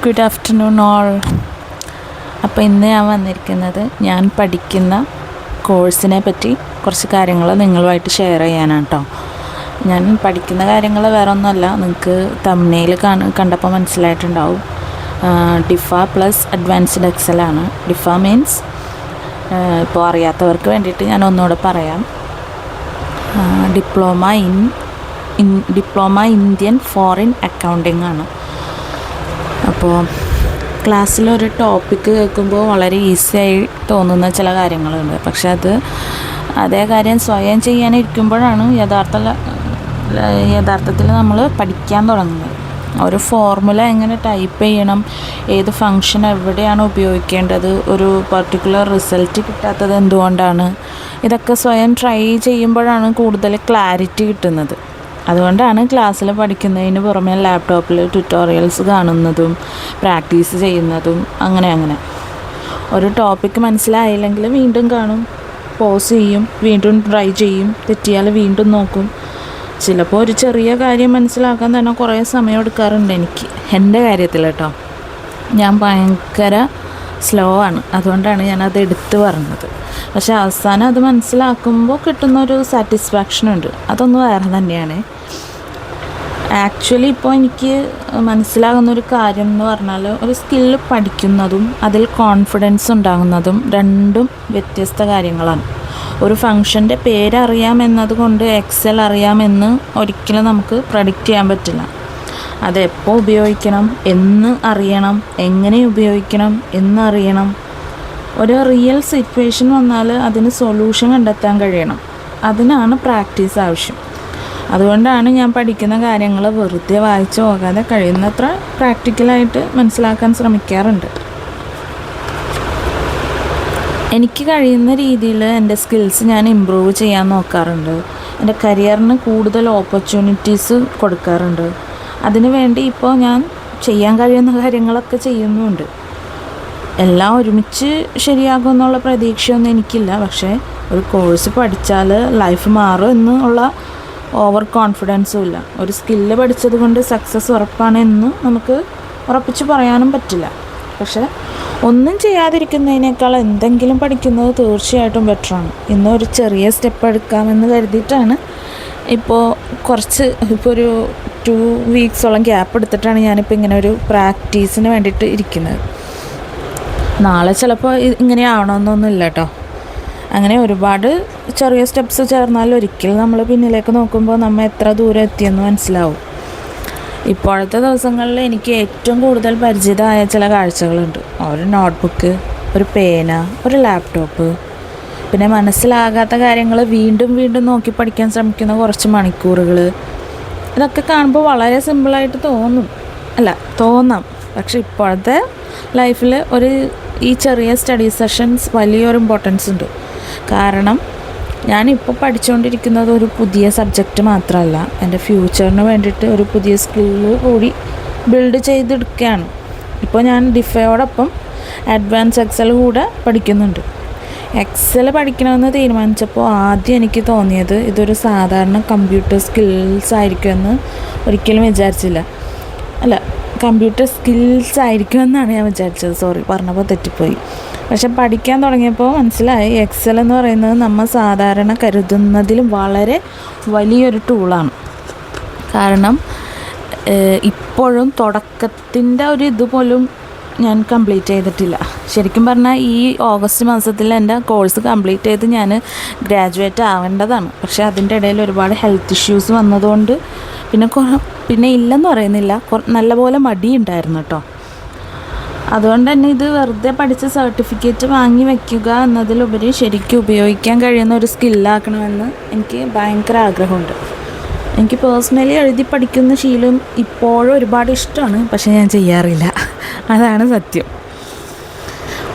Good afternoon all. അപ്പോൾ ഇന്ന് ഞാൻ വന്നിരിക്കുന്നത് ഞാൻ പഠിക്കുന്ന കോഴ്സിനെ പറ്റി കുറച്ച് കാര്യങ്ങൾ നിങ്ങളുമായിട്ട് ഷെയർ ചെയ്യാനാണ് കേട്ടോ. ഞാൻ പഠിക്കുന്ന കാര്യങ്ങൾ വേറെ ഒന്നുമല്ല, നിങ്ങൾക്ക് തംബ്നെയിൽ കണ്ടപ്പോൾ മനസ്സിലായിട്ടുണ്ടാവും. ഡിഫ പ്ലസ് അഡ്വാൻസ്ഡ് എക്സൽ ആണ്. ഡിഫ മീൻസ് ഇപ്പോൾ അറിയാത്തവർക്ക് വേണ്ടിയിട്ട് ഞാൻ ഒന്നുകൂടെ പറയാം. ഡിപ്ലോമ ഇന്ത്യൻ ഫോറിൻ അക്കൗണ്ടിങ് ആണ്. അപ്പോൾ ക്ലാസ്സിലൊരു ടോപ്പിക്ക് കേൾക്കുമ്പോൾ വളരെ ഈസിയായി തോന്നുന്ന ചില കാര്യങ്ങളുണ്ട്. പക്ഷെ അതേ കാര്യം സ്വയം ചെയ്യാനിരിക്കുമ്പോഴാണ് യഥാർത്ഥത്തിൽ നമ്മൾ പഠിക്കാൻ തുടങ്ങുന്നത്. ഒരു ഫോർമുല എങ്ങനെ ടൈപ്പ് ചെയ്യണം, ഏത് ഫങ്ഷൻ എവിടെയാണ് ഉപയോഗിക്കേണ്ടത്, ഒരു പർട്ടിക്കുലർ റിസൾട്ട് കിട്ടാത്തത് എന്തുകൊണ്ടാണ്, ഇതൊക്കെ സ്വയം ട്രൈ ചെയ്യുമ്പോഴാണ് കൂടുതൽ ക്ലാരിറ്റി കിട്ടുന്നത്. അതുകൊണ്ടാണ് ക്ലാസ്സിൽ പഠിക്കുന്നതിന് പുറമെ ലാപ്ടോപ്പിൽ ട്യൂട്ടോറിയൽസ് കാണുന്നതും പ്രാക്ടീസ് ചെയ്യുന്നതും. അങ്ങനെ ഒരു ടോപ്പിക്ക് മനസ്സിലായില്ലെങ്കിൽ വീണ്ടും കാണും, പോസ് ചെയ്യും, വീണ്ടും ട്രൈ ചെയ്യും, തെറ്റിയാൽ വീണ്ടും നോക്കും. ചിലപ്പോൾ ഒരു ചെറിയ കാര്യം മനസ്സിലാക്കാൻ തന്നെ കുറേ സമയം എടുക്കാറുണ്ട് എൻ്റെ കാര്യത്തിൽ കേട്ടോ. ഞാൻ ഭയങ്കര സ്ലോ ആണ്, അതുകൊണ്ടാണ് ഞാനത് എടുത്ത് പറഞ്ഞത്. പക്ഷെ അവസാനം അത് മനസ്സിലാക്കുമ്പോൾ കിട്ടുന്നൊരു സാറ്റിസ്ഫാക്ഷനുണ്ട്, അതൊന്നും വേറെ തന്നെയാണ്. ആക്ച്വലി ഇപ്പോൾ എനിക്ക് മനസ്സിലാകുന്നൊരു കാര്യം എന്ന് പറഞ്ഞാൽ, ഒരു സ്കില്ല് പഠിക്കുന്നതും അതിൽ കോൺഫിഡൻസ് ഉണ്ടാകുന്നതും രണ്ടും വ്യത്യസ്ത കാര്യങ്ങളാണ്. ഒരു ഫങ്ഷൻ്റെ പേരറിയാമെന്നത് കൊണ്ട് എക്സൽ അറിയാമെന്ന് ഒരിക്കലും നമുക്ക് പ്രഡിക്റ്റ് ചെയ്യാൻ പറ്റില്ല. അതെപ്പോൾ ഉപയോഗിക്കണം എന്ന് അറിയണം, എങ്ങനെ ഉപയോഗിക്കണം എന്നറിയണം. ഒരു റിയൽ സിറ്റുവേഷൻ വന്നാൽ അതിന് സൊല്യൂഷൻ കണ്ടെത്താൻ കഴിയണം. അതിനാണ് പ്രാക്ടീസ് ആവശ്യം. അതുകൊണ്ടാണ് ഞാൻ പഠിക്കുന്ന കാര്യങ്ങൾ വെറുതെ വായിച്ചു പോകാതെ കഴിയുന്നത്ര പ്രാക്ടിക്കലായിട്ട് മനസ്സിലാക്കാൻ ശ്രമിക്കാറുണ്ട്. എനിക്ക് കഴിയുന്ന രീതിയിൽ എൻ്റെ സ്കിൽസ് ഞാൻ ഇമ്പ്രൂവ് ചെയ്യാൻ നോക്കാറുണ്ട്. എൻ്റെ കരിയറിന് കൂടുതൽ ഓപ്പർച്യൂണിറ്റീസ് കൊടുക്കാറുണ്ട്. അതിനുവേണ്ടി ഇപ്പോൾ ഞാൻ ചെയ്യാൻ കഴിയുന്ന കാര്യങ്ങളൊക്കെ ചെയ്യുന്നുമുണ്ട്. എല്ലാം ഒരുമിച്ച് ശരിയാകും എന്നുള്ള പ്രതീക്ഷയൊന്നും എനിക്കില്ല. പക്ഷേ ഒരു കോഴ്സ് പഠിച്ചാൽ ലൈഫ് മാറും എന്നുള്ള ഓവർ കോൺഫിഡൻസും ഇല്ല. ഒരു സ്കില്ല് പഠിച്ചത് കൊണ്ട് സക്സസ് ഉറപ്പാണ് എന്ന് നമുക്ക് ഉറപ്പിച്ച് പറയാനും പറ്റില്ല. പക്ഷേ ഒന്നും ചെയ്യാതിരിക്കുന്നതിനേക്കാൾ എന്തെങ്കിലും പഠിക്കുന്നത് തീർച്ചയായിട്ടും ബെറ്ററാണ്. ഇന്നൊരു ചെറിയ സ്റ്റെപ്പ് എടുക്കാമെന്ന് കരുതിയിട്ടാണ് ഇപ്പോൾ ഒരു 2 വീക്സോളം ഗ്യാപ്പ് എടുത്തിട്ടാണ് ഞാനിപ്പോൾ ഇങ്ങനെ ഒരു പ്രാക്ടീസിന് വേണ്ടിയിട്ട് ഇരിക്കുന്നത്. നാളെ ചിലപ്പോൾ ഇങ്ങനെ ആവണമെന്നൊന്നുമില്ല കേട്ടോ. അങ്ങനെ ഒരുപാട് ചെറിയ സ്റ്റെപ്സ് ചേർന്നാൽ ഒരിക്കലും നമ്മൾ പിന്നിലേക്ക് നോക്കുമ്പോൾ നമ്മൾ എത്ര ദൂരം എത്തിയെന്ന് മനസ്സിലാവും. ഇപ്പോഴത്തെ ദിവസങ്ങളിൽ എനിക്ക് ഏറ്റവും കൂടുതൽ പരിചിതമായ ചില കാഴ്ചകളുണ്ട്. ഒരു നോട്ട്ബുക്ക്, ഒരു പേന, ഒരു ലാപ്ടോപ്പ്, പിന്നെ മനസ്സിലാകാത്ത കാര്യങ്ങൾ വീണ്ടും നോക്കി പഠിക്കാൻ ശ്രമിക്കുന്ന കുറച്ച് മണിക്കൂറുകൾ. ഇതൊക്കെ കാണുമ്പോൾ വളരെ സിമ്പിളായിട്ട് തോന്നാം. പക്ഷെ ഇപ്പോഴത്തെ ലൈഫിൽ ഈ ചെറിയ സ്റ്റഡി സെഷൻസ് വലിയൊരു ഇമ്പോർട്ടൻസ് ഉണ്ട്. കാരണം ഞാനിപ്പോൾ പഠിച്ചുകൊണ്ടിരിക്കുന്നത് ഒരു പുതിയ സബ്ജക്റ്റ് മാത്രമല്ല, എൻ്റെ ഫ്യൂച്ചറിന് വേണ്ടിയിട്ട് ഒരു പുതിയ സ്കില്ല് കൂടി ബിൽഡ് ചെയ്തെടുക്കുകയാണ്. ഇപ്പോൾ ഞാൻ ഡിഫയോടൊപ്പം അഡ്വാൻസ് എക്സൽ കൂടെ പഠിക്കുന്നുണ്ട്. എക്സൽ പഠിക്കണമെന്ന് തീരുമാനിച്ചപ്പോൾ ആദ്യം എനിക്ക് തോന്നിയത് ഇതൊരു സാധാരണ കമ്പ്യൂട്ടർ സ്കിൽസ് ആയിരിക്കുമെന്ന് ഒരിക്കലും വിചാരിച്ചില്ല. കമ്പ്യൂട്ടർ സ്കിൽസ് ആയിരിക്കുമെന്നാണ് ഞാൻ വിചാരിച്ചത്. പറഞ്ഞപ്പോൾ തെറ്റിപ്പോയി. പക്ഷെ പഠിക്കാൻ തുടങ്ങിയപ്പോൾ മനസ്സിലായി എക്സൽ എന്ന് പറയുന്നത് നമ്മൾ സാധാരണ കരുതുന്നതിലും വളരെ വലിയൊരു ടൂളാണ്. കാരണം ഇപ്പോഴും തുടക്കത്തിൻ്റെ ഇതുപോലും ഞാൻ കംപ്ലീറ്റ് ചെയ്തിട്ടില്ല. ശരിക്കും പറഞ്ഞാൽ ഈ ഓഗസ്റ്റ് മാസത്തിൽ എൻ്റെ കോഴ്സ് കംപ്ലീറ്റ് ചെയ്ത് ഞാൻ ഗ്രാജുവേറ്റ് ആവേണ്ടതാണ്. പക്ഷേ അതിൻ്റെ ഇടയിൽ ഒരുപാട് ഹെൽത്ത് ഇഷ്യൂസ് വന്നതുകൊണ്ട് പിന്നെ ഇല്ലെന്ന് പറയുന്നില്ല, നല്ലപോലെ മടിയുണ്ടായിരുന്നു കേട്ടോ. അതുകൊണ്ട് തന്നെ ഇത് വെറുതെ പഠിച്ച് സർട്ടിഫിക്കറ്റ് വാങ്ങി വയ്ക്കുക എന്നതിലുപരി ശരിക്കും ഉപയോഗിക്കാൻ കഴിയുന്ന ഒരു സ്കില്ലാക്കണമെന്ന് എനിക്ക് ഭയങ്കര ആഗ്രഹമുണ്ട്. എനിക്ക് പേഴ്സണലി എഴുതി പഠിക്കുന്ന ശീലം ഇപ്പോഴും ഒരുപാട് ഇഷ്ടമാണ്, പക്ഷേ ഞാൻ ചെയ്യാറില്ല. അതാണ് സത്യം.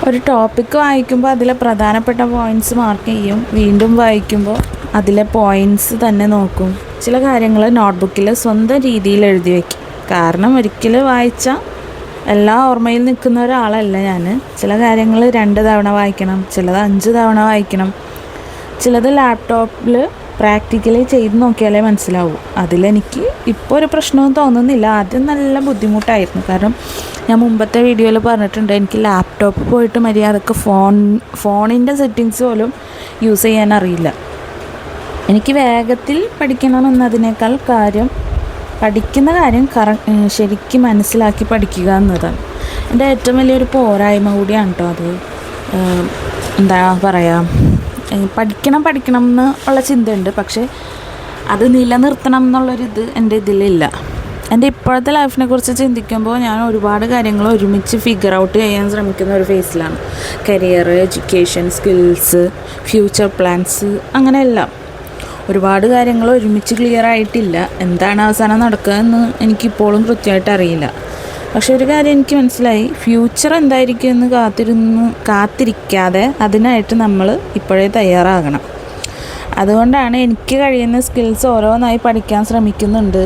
ഒരു ടോപ്പിക്ക് വായിക്കുമ്പോൾ അതിലെ പ്രധാനപ്പെട്ട പോയിൻറ്റ്സ് മാർക്ക് ചെയ്യും, വീണ്ടും വായിക്കുമ്പോൾ അതിലെ പോയിൻറ്റ്സ് തന്നെ നോക്കും. ചില കാര്യങ്ങൾ നോട്ട്ബുക്കിൽ സ്വന്തം രീതിയിൽ എഴുതി വയ്ക്കും. കാരണം ഒരിക്കൽ വായിച്ചാൽ എല്ലാ ഓർമ്മയിൽ നിൽക്കുന്ന ഒരാളല്ല ഞാൻ. ചില കാര്യങ്ങൾ 2 തവണ വായിക്കണം, ചിലത് 5 തവണ വായിക്കണം, ചിലത് ലാപ്ടോപ്പിൽ പ്രാക്ടിക്കലി ചെയ്ത് നോക്കിയാലേ മനസ്സിലാവൂ. അതിലെനിക്ക് ഇപ്പോൾ ഒരു പ്രശ്നവും തോന്നുന്നില്ല. ആദ്യം നല്ല ബുദ്ധിമുട്ടായിരുന്നു. കാരണം ഞാൻ മുമ്പത്തെ വീഡിയോയിൽ പറഞ്ഞിട്ടുണ്ട്, എനിക്ക് ലാപ്ടോപ്പ് പോയിട്ട് മര്യാദക്ക് ഫോണിൻ്റെ സെറ്റിങ്സ് പോലും യൂസ് ചെയ്യാൻ അറിയില്ല. എനിക്ക് വേഗത്തിൽ പഠിക്കണമെന്നതിനേക്കാൾ പഠിക്കുന്ന കാര്യം ശരിക്കും മനസ്സിലാക്കി പഠിക്കുക എന്നതാണ് എൻ്റെ ഏറ്റവും വലിയൊരു പോരായ്മ കൂടിയാണ് കേട്ടോ. അത് എന്താ പറയുക, പഠിക്കണം എന്ന് ഉള്ള ചിന്തയുണ്ട്, പക്ഷേ അത് നിലനിർത്തണം എന്നുള്ളൊരിത് എൻ്റെ ഇതിലില്ല. എൻ്റെ ഇപ്പോഴത്തെ ലൈഫിനെ കുറിച്ച് ചിന്തിക്കുമ്പോൾ ഞാൻ ഒരുപാട് കാര്യങ്ങൾ ഒരുമിച്ച് ഫിഗർ ഔട്ട് ചെയ്യാൻ ശ്രമിക്കുന്ന ഒരു ഫേസിലാണ്. Career, education, skills, future plans, അങ്ങനെയെല്ലാം ഒരുപാട് കാര്യങ്ങൾ ഒരുമിച്ച് ക്ലിയർ ആയിട്ടില്ല. എന്താണ് അവസാനം നടക്കുക എന്ന് എനിക്കിപ്പോഴും കൃത്യമായിട്ട് അറിയില്ല. പക്ഷെ ഒരു കാര്യം എനിക്ക് മനസ്സിലായി, ഫ്യൂച്ചർ എന്തായിരിക്കും എന്ന് കാത്തിരിക്കാതെ അതിനായിട്ട് നമ്മൾ ഇപ്പോഴേ തയ്യാറാകണം. അതുകൊണ്ടാണ് എനിക്ക് കഴിയുന്ന സ്കിൽസ് ഓരോന്നായി പഠിക്കാൻ ശ്രമിക്കുന്നുണ്ട്.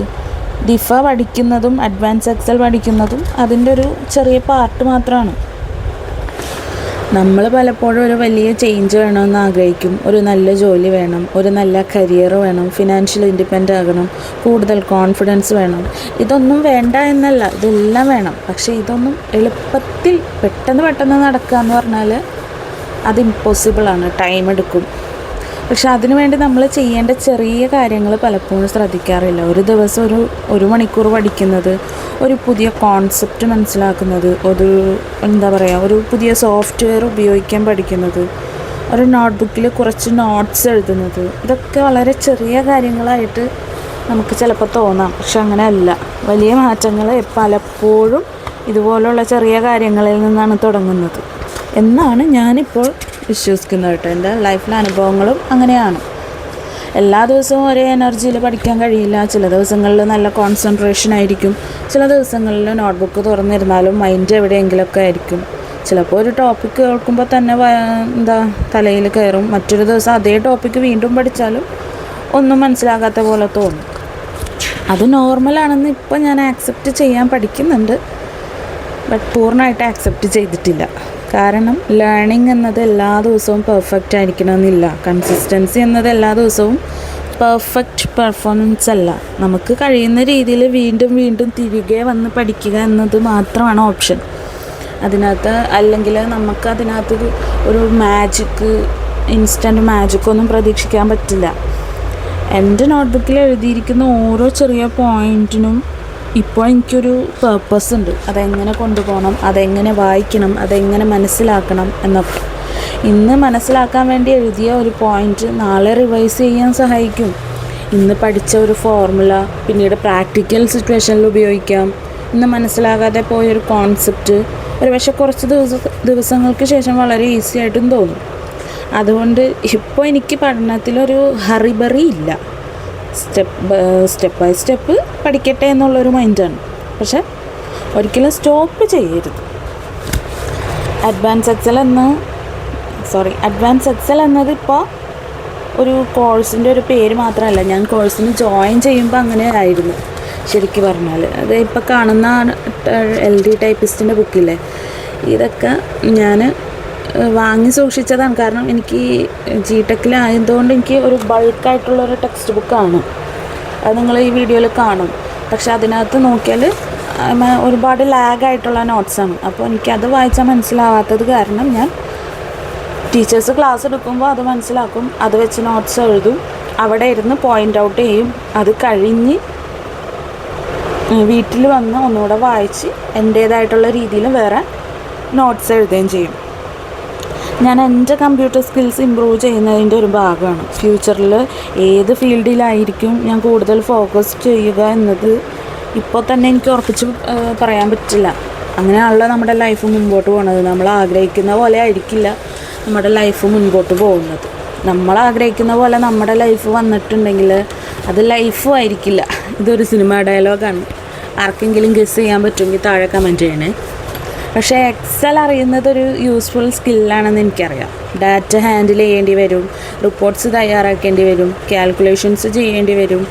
ഡിഫ പഠിക്കുന്നതും അഡ്വാൻസ് എക്സൽ പഠിക്കുന്നതും അതിൻ്റെ ഒരു ചെറിയ പാർട്ട് മാത്രമാണ്. നമ്മൾ പലപ്പോഴും ഒരു വലിയ ചേഞ്ച് വേണമെന്ന് ആഗ്രഹിക്കും. ഒരു നല്ല ജോലി വേണം, ഒരു നല്ല കരിയർ വേണം, ഫിനാൻഷ്യൽ ഇൻഡിപെൻഡൻ്റ് ആകണം, കൂടുതൽ കോൺഫിഡൻസ് വേണം. ഇതൊന്നും വേണ്ട എന്നല്ല, ഇതെല്ലാം വേണം. പക്ഷേ ഇതൊന്നും എളുപ്പത്തിൽ പെട്ടെന്ന് നടക്കുക എന്ന് പറഞ്ഞാൽ അത് ഇമ്പോസിബിളാണ്, ടൈം എടുക്കും. പക്ഷെ അതിനുവേണ്ടി നമ്മൾ ചെയ്യേണ്ട ചെറിയ കാര്യങ്ങൾ പലപ്പോഴും ശ്രദ്ധിക്കാറില്ല. ഒരു ദിവസം ഒരു മണിക്കൂർ പഠിക്കുന്നത്, ഒരു പുതിയ കോൺസെപ്റ്റ് മനസ്സിലാക്കുന്നത്, ഒരു പുതിയ സോഫ്റ്റ്വെയർ ഉപയോഗിക്കാൻ പഠിക്കുന്നത്, ഒരു നോട്ട്ബുക്കിൽ കുറച്ച് നോട്ട്സ് എഴുതുന്നത്, ഇതൊക്കെ വളരെ ചെറിയ കാര്യങ്ങളായിട്ട് നമുക്ക് ചിലപ്പോൾ തോന്നാം. പക്ഷെ അങ്ങനെയല്ല. വലിയ മാറ്റങ്ങൾ പലപ്പോഴും ഇതുപോലുള്ള ചെറിയ കാര്യങ്ങളിൽ നിന്നാണ് തുടങ്ങുന്നത് എന്നാണ് ഞാനിപ്പോൾ വിശ്വസിക്കുന്നത് കേട്ടോ. എൻ്റെ ലൈഫിലെ അനുഭവങ്ങളും അങ്ങനെയാണ്. എല്ലാ ദിവസവും ഒരേ എനർജിയിൽ പഠിക്കാൻ കഴിയില്ല. ചില ദിവസങ്ങളിൽ നല്ല കോൺസെൻട്രേഷൻ ആയിരിക്കും, ചില ദിവസങ്ങളിൽ നോട്ട്ബുക്ക് തുറന്നിരുന്നാലും മൈൻഡ് എവിടെയെങ്കിലുമൊക്കെ ആയിരിക്കും. ചിലപ്പോൾ ഒരു ടോപ്പിക്ക് കേൾക്കുമ്പോൾ തന്നെ തലയിൽ കയറും. മറ്റൊരു ദിവസം അതേ ടോപ്പിക്ക് വീണ്ടും പഠിച്ചാലും ഒന്നും മനസ്സിലാകാത്ത പോലെ തോന്നും. അത് നോർമലാണെന്ന് ഇപ്പോൾ ഞാൻ ആക്സെപ്റ്റ് ചെയ്യാൻ പഠിക്കുന്നുണ്ട്, ബട്ട് പൂർണ്ണമായിട്ട് ആക്സെപ്റ്റ് ചെയ്തിട്ടില്ല. കാരണം ലേണിംഗ് എന്നത് എല്ലാ ദിവസവും പെർഫെക്റ്റ് ആയിരിക്കണമെന്നില്ല. കൺസിസ്റ്റൻസി എന്നത് എല്ലാ ദിവസവും പെർഫെക്റ്റ് പെർഫോമൻസ് അല്ല. നമുക്ക് കഴിയുന്ന രീതിയിൽ വീണ്ടും തിരികെ വന്ന് പഠിക്കുക എന്നത് മാത്രമാണ് ഓപ്ഷൻ അതിനകത്ത്. അല്ലെങ്കിൽ നമുക്ക് അതിനകത്ത് ഒരു ഇൻസ്റ്റൻറ്റ് മാജിക്കൊന്നും പ്രതീക്ഷിക്കാൻ പറ്റില്ല. എൻ്റെ നോട്ട്ബുക്കിൽ എഴുതിയിരിക്കുന്ന ഓരോ ചെറിയ പോയിൻറ്റിനും ഇപ്പോൾ എനിക്കൊരു പേർപ്പസ് ഉണ്ട്. അതെങ്ങനെ കൊണ്ടുപോകണം, അതെങ്ങനെ വായിക്കണം, അതെങ്ങനെ മനസ്സിലാക്കണം എന്നൊക്കെ. ഇന്ന് മനസ്സിലാക്കാൻ വേണ്ടി എഴുതിയ ഒരു പോയിൻറ്റ് നാളെ റിവൈസ് ചെയ്യാൻ സഹായിക്കും. ഇന്ന് പഠിച്ച ഒരു ഫോർമുല പിന്നീട് പ്രാക്ടിക്കൽ സിറ്റുവേഷനിൽ ഉപയോഗിക്കാം. ഇന്ന് മനസ്സിലാകാതെ പോയൊരു കോൺസെപ്റ്റ് പക്ഷേ കുറച്ച് ദിവസങ്ങൾക്ക് ശേഷം വളരെ ഈസി ആയിട്ടും തോന്നും. അതുകൊണ്ട് ഇപ്പോൾ എനിക്ക് പഠനത്തിലൊരു ഹറിബറി ഇല്ല. സ്റ്റെപ്പ് ബൈ സ്റ്റെപ്പ് പഠിക്കട്ടെ എന്നുള്ളൊരു മൈൻഡാണ്. പക്ഷെ ഒരിക്കലും സ്റ്റോപ്പ് ചെയ്യരുത്. അഡ്വാൻസ് എക്സൽ എന്നത് ഇപ്പോൾ ഒരു കോഴ്സിൻ്റെ ഒരു പേര് മാത്രമല്ല. ഞാൻ കോഴ്സിന് ജോയിൻ ചെയ്യുമ്പോൾ അങ്ങനെ ആയിരുന്നു ശരിക്കും പറഞ്ഞാൽ. അത് ഇപ്പോൾ കാണുന്ന LD ടൈപ്പിസ്റ്റിൻ്റെ ബുക്കില്ലേ, ഇതൊക്കെ ഞാൻ വാങ്ങി സൂക്ഷിച്ചതാണ്. കാരണം എനിക്ക് GTechലായതുകൊണ്ട് എനിക്ക് ഒരു ബൾക്കായിട്ടുള്ളൊരു ടെക്സ്റ്റ് ബുക്കാണ്. അത് നിങ്ങൾ ഈ വീഡിയോയിൽ കാണും. പക്ഷെ അതിനകത്ത് നോക്കിയാൽ ഒരുപാട് ലാഗായിട്ടുള്ള നോട്ട്സാണ്. അപ്പോൾ എനിക്കത് വായിച്ചാൽ മനസ്സിലാവാത്തത് കാരണം ഞാൻ ടീച്ചേഴ്സ് ക്ലാസ് എടുക്കുമ്പോൾ അത് മനസ്സിലാക്കും, അത് വെച്ച് നോട്ട്സ് എഴുതും, അവിടെ ഇരുന്ന് പോയിൻ്റ് ഔട്ട് ചെയ്യും. അത് കഴിഞ്ഞ് വീട്ടിൽ വന്ന് ഒന്നുകൂടെ വായിച്ച് എൻ്റേതായിട്ടുള്ള രീതിയിൽ വേറെ നോട്ട്സ് എഴുതുകയും ചെയ്യും. ഞാൻ എൻ്റെ കമ്പ്യൂട്ടർ സ്കിൽസ് ഇമ്പ്രൂവ് ചെയ്യുന്നതിൻ്റെ ഒരു ഭാഗമാണ്. ഫ്യൂച്ചറിൽ ഏത് ഫീൽഡിലായിരിക്കും ഞാൻ കൂടുതൽ ഫോക്കസ് ചെയ്യുക എന്നത് ഇപ്പോൾ തന്നെ എനിക്ക് ഉറപ്പിച്ച് പറയാൻ പറ്റില്ല. അങ്ങനെയാണല്ലോ നമ്മുടെ ലൈഫ് മുൻപോട്ട് പോകുന്നത്. നമ്മൾ ആഗ്രഹിക്കുന്ന പോലെ ആയിരിക്കില്ല നമ്മുടെ ലൈഫ് മുൻപോട്ട് പോകുന്നത്. നമ്മൾ ആഗ്രഹിക്കുന്ന പോലെ നമ്മുടെ ലൈഫ് വന്നിട്ടുണ്ടെങ്കിൽ അത് ലൈഫും ആയിരിക്കില്ല. ഇതൊരു സിനിമ ഡയലോഗാണ്. ആർക്കെങ്കിലും ഗസ് ചെയ്യാൻ പറ്റുമെങ്കിൽ താഴെ കമൻറ്റ് ചെയ്യണേ. പക്ഷേ എക്സൽ അറിയുന്നതൊരു യൂസ്ഫുൾ സ്കില്ലാണെന്ന് എനിക്കറിയാം. ഡാറ്റ ഹാൻഡിൽ ചെയ്യേണ്ടി വരും, റിപ്പോർട്ട്സ് തയ്യാറാക്കേണ്ടി വരും, കാൽക്കുലേഷൻസ് ചെയ്യേണ്ടി വരും.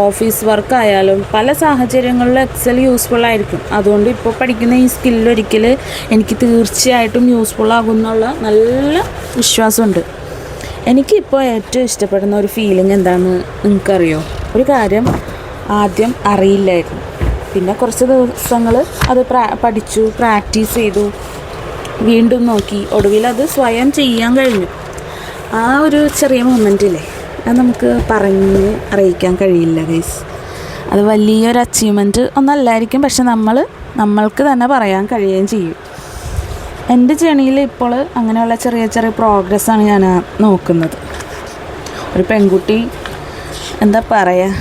ഓഫീസ് വർക്ക് ആയാലും പല സാഹചര്യങ്ങളിലും എക്സൽ യൂസ്ഫുൾ ആയിരിക്കും. അതുകൊണ്ട് ഇപ്പോൾ പഠിക്കുന്ന ഈ സ്കില്ലൊരിക്കൽ എനിക്ക് തീർച്ചയായിട്ടും യൂസ്ഫുൾ ആകും എന്നുള്ള നല്ല വിശ്വാസമുണ്ട്. എനിക്കിപ്പോൾ ഏറ്റവും ഇഷ്ടപ്പെടുന്ന ഒരു ഫീലിംഗ് എന്താണെന്ന് നിങ്ങൾക്കറിയോ? ഒരു കാര്യം ആദ്യം അറിയില്ലായിരുന്നു, പിന്നെ കുറച്ച് ദിവസങ്ങൾ അത് പഠിച്ചു, പ്രാക്ടീസ് ചെയ്തു, വീണ്ടും നോക്കി, ഒടുവിൽ അത് സ്വയം ചെയ്യാൻ കഴിഞ്ഞു. ആ ഒരു ചെറിയ മൊമെൻറ്റില്ലേ, അത് നമുക്ക് പറഞ്ഞ് അറിയിക്കാൻ കഴിയില്ല ഗൈസ്. അത് വലിയൊരു അച്ചീവ്മെൻറ്റ് ഒന്നല്ലായിരിക്കും, പക്ഷെ നമ്മൾക്ക് തന്നെ പറയാൻ കഴിയുകയും ചെയ്യും. എൻ്റെ ജേണിയിൽ ഇപ്പോൾ അങ്ങനെയുള്ള ചെറിയ ചെറിയ പ്രോഗ്രസ്സാണ് ഞാൻ നോക്കുന്നത്. ഒരു പെൺകുട്ടി എന്താ പറയുക,